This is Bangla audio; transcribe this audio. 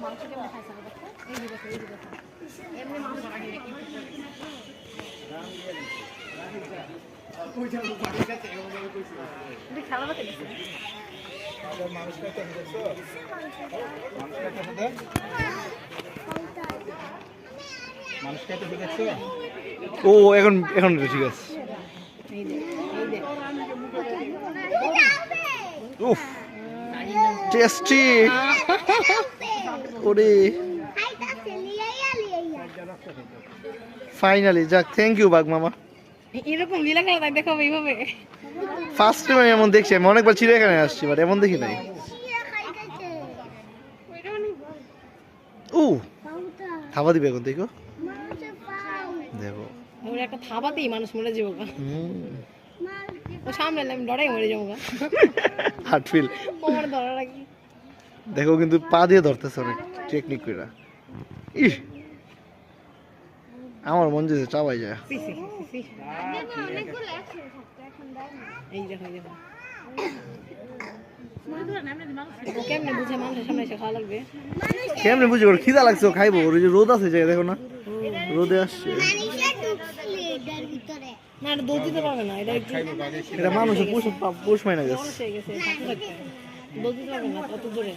মাংস কেমন খাইছে দেখো এই যে দেখো এমনি মাংস আগে কি খেলা বাতে দিছে মানুষ খাইতে দেখছো মানুষ খাইতে দেখছো ও এখন এখন ঠিক আছে এই দে উফ টেস্টি ওরে ফাইনালি যাক থ্যাংক ইউ বাঘ মামা এরকম লীলা খেলা তাই দেখাবো এইভাবে ফার্স্ট টাইম আমি এমন দেখছি আমি অনেকবার চিড়িয়াখানায় আসছি বাট এমন দেখি নাই ও থাবা দিবে এখন দেখো দেখো ওর একটা থাবাতেই মানুষ মরে যাবো ও সামনে আমি ডরাই মরে যাবো হার্ট ফিল ওর ধরা রাখি দেখো কিন্তু পা দিয়ে ধরতেছে অনেক টেকনিক করে ইহ আমার মন যেতে চাবাই যায় এই দেখো কেমনে বুঝে মানুষের সামনে এসে খাওয়া লাগবে কেমনে বুঝি ওর খিদা লাগছে ও খাইবো ওর যে রোদ আছে জায়গায় দেখো না রোদে আসছে না এটা দৌড় দিতে পারবে না এটা এটা মানুষের পোষ মাইনা গেছে দৌড় দিতে পারবে না কত দূরে